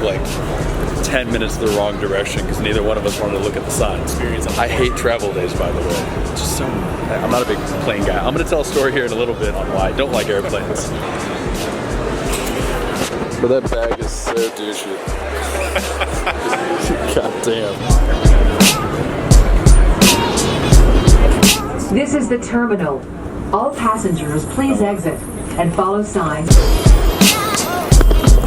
Like 10 minutes the wrong direction because neither one of us wanted to look at the signs. I hate travel days, by the way. Just so, I'm not a big plane guy. I'm going to tell a story here in a little bit on why I don't like airplanes. But that bag is so douchey. God damn. This is the terminal. All passengers, please exit and follow signs.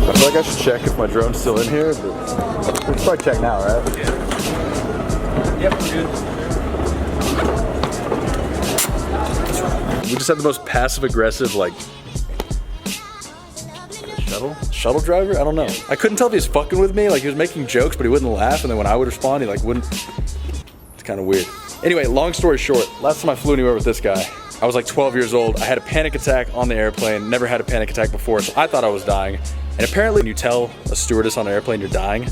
I feel like I should check if my drone's still in here, but we can probably check now, right? Yeah. Yep, we're good. We just had the most passive-aggressive, like, shuttle driver? I don't know. I couldn't tell if he was fucking with me, like he was making jokes, but he wouldn't laugh, and then when I would respond, he like wouldn't. It's kind of weird. Anyway, long story short, last time I flew anywhere with this guy, I was like 12 years old. I had a panic attack on the airplane, never had a panic attack before, so I thought I was dying. And apparently when you tell a stewardess on an airplane you're dying,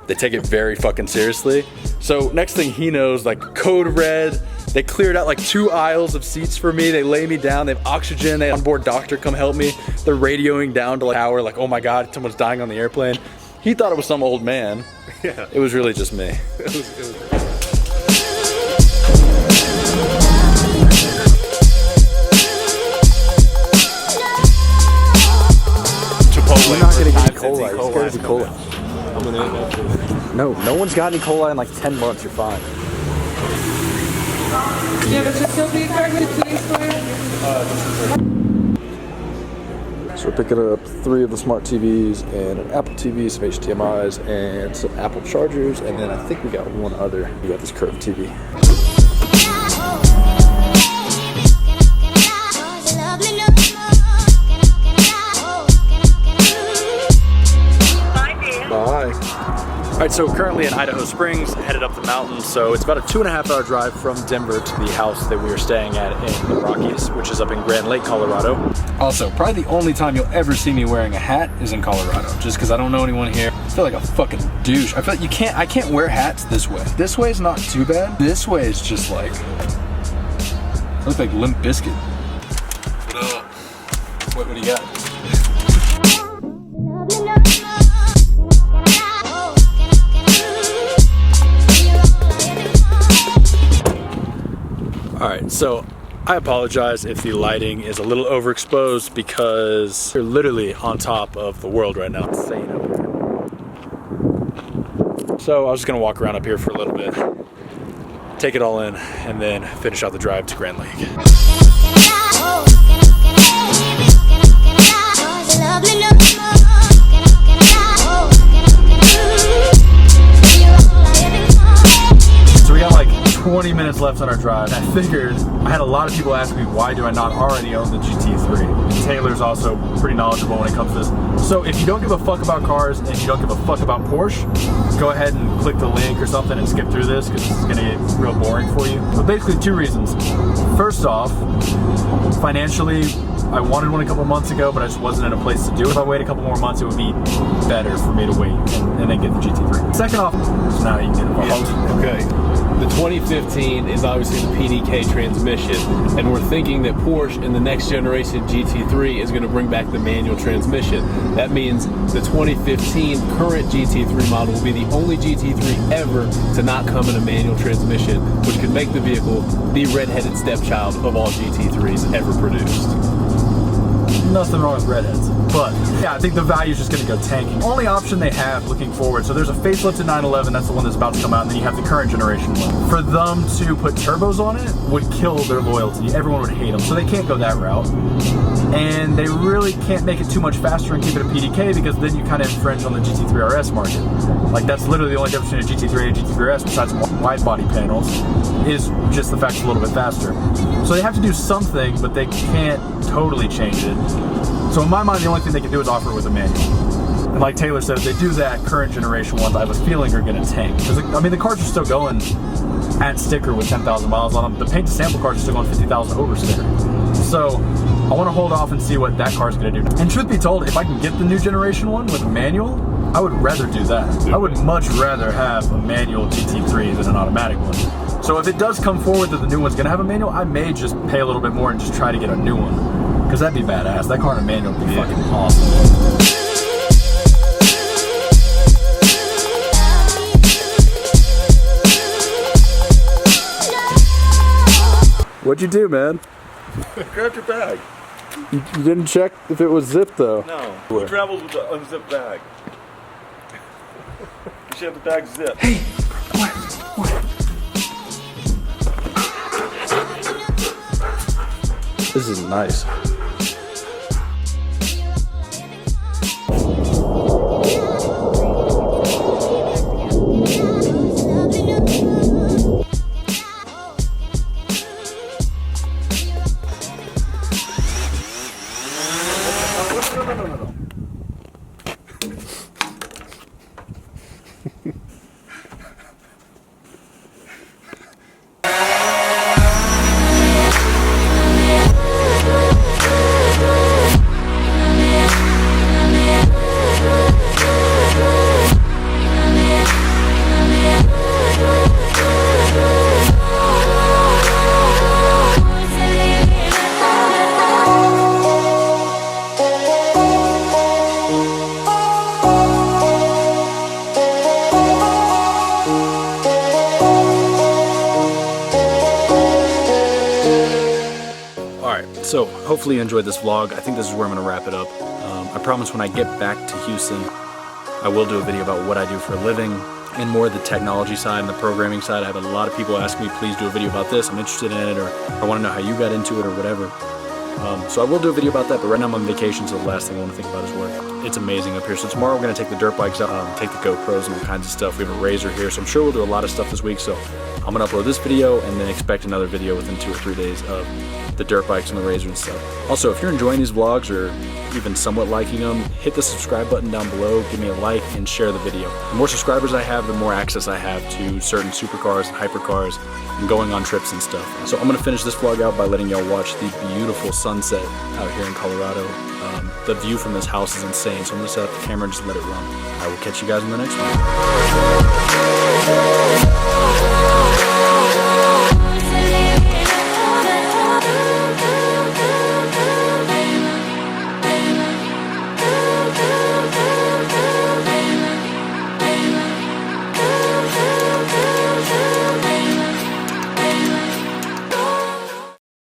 they take it very fucking seriously. So next thing he knows, like code red, they cleared out like 2 aisles of seats for me. They lay me down, they have oxygen, they have onboard doctor come help me. They're radioing down to like tower, like, oh my God, someone's dying on the airplane. He thought it was some old man. Yeah. It was really just me. It was We're not gonna get E. coli. It's gonna be coli. I'm gonna end up with it. No one's got E. coli in like 10 months. You're fine. Yeah, but you still be card with Play Store? So we're picking up 3 of the smart TVs and an Apple TV, some HDMI's, and some Apple chargers, and then I think we got one other. We got this curved TV. Alright, so currently in Idaho Springs, headed up the mountain, so it's about a 2.5-hour drive from Denver to the house that we are staying at in the Rockies, which is up in Grand Lake, Colorado. Also, probably the only time you'll ever see me wearing a hat is in Colorado, just because I don't know anyone here. I feel like a fucking douche. I feel like I can't wear hats this way. This way is not too bad. This way is just like, I look like Limp Bizkit. What do you got? Alright, so I apologize if the lighting is a little overexposed because we're literally on top of the world right now. It's insane up here. So I was just going to walk around up here for a little bit, take it all in, and then finish out the drive to Grand Lake. So we got like 20 minutes left on our drive. I figured, I had a lot of people ask me why do I not already own the GT3. Taylor's also pretty knowledgeable when it comes to this. So if you don't give a fuck about cars and you don't give a fuck about Porsche, go ahead and click the link or something and skip through this because this is gonna get real boring for you. But basically 2 reasons. First off, financially, I wanted one a couple months ago, but I just wasn't in a place to do it. If I wait a couple more months, it would be better for me to wait and then get the GT3. Second off, so now you can get involved. Okay. The 2015 is obviously the PDK transmission, and we're thinking that Porsche in the next generation GT3 is going to bring back the manual transmission. That means the 2015 current GT3 model will be the only GT3 ever to not come in a manual transmission, which could make the vehicle the redheaded stepchild of all GT3s ever produced. Nothing wrong with redheads, but yeah, I think the value is just going to go tanking. Only option they have looking forward, so there's a facelifted 911, that's the one that's about to come out, and then you have the current generation one. For them to put turbos on it would kill their loyalty. Everyone would hate them, so they can't go that route. And they really can't make it too much faster and keep it a PDK because then you kind of infringe on the GT3 RS market. Like that's literally the only difference between a GT3 and a GT3 RS besides wide body panels is just the fact it's a little bit faster. So they have to do something, but they can't totally change it. So in my mind, the only thing they can do is offer it with a manual. And like Taylor said, if they do that, current generation ones, I have a feeling are gonna tank. Because I mean, the cars are still going at sticker with 10,000 miles on them. The paint to sample cars are still going 50,000 over sticker. So I want to hold off and see what that car's gonna do. And truth be told, if I can get the new generation one with a manual, I would rather do that. I would much rather have a manual GT3 than an automatic one. So if it does come forward that the new one's gonna have a manual, I may just pay a little bit more and just try to get a new one. Because that'd be badass. That car in a manual would be fucking awesome. What'd you do, man? Grab your bag. You didn't check if it was zipped, though. No. Who travels with an unzipped bag? You should have the bag zipped. Hey, what? This is nice. So hopefully you enjoyed this vlog. I think this is where I'm gonna wrap it up. I promise when I get back to Houston, I will do a video about what I do for a living and more the technology side and the programming side. I have a lot of people ask me, please do a video about this. I'm interested in it, or I wanna know how you got into it or whatever. So I will do a video about that, but right now I'm on vacation, so the last thing I wanna think about is work. It's amazing up here. So tomorrow we're gonna take the dirt bikes out, take the GoPros and all kinds of stuff. We have a razor here, so I'm sure we'll do a lot of stuff this week. So I'm gonna upload this video and then expect another video within 2 or 3 days of the dirt bikes and the razor and stuff. Also, if you're enjoying these vlogs or even somewhat liking them, hit the subscribe button down below, give me a like, and share the video. The more subscribers I have, the more access I have to certain supercars and hypercars and going on trips and stuff. So I'm gonna finish this vlog out by letting y'all watch the beautiful sunset out here in Colorado. The view from this house is insane, so I'm gonna set up the camera and just let it run. I will catch you guys in the next one.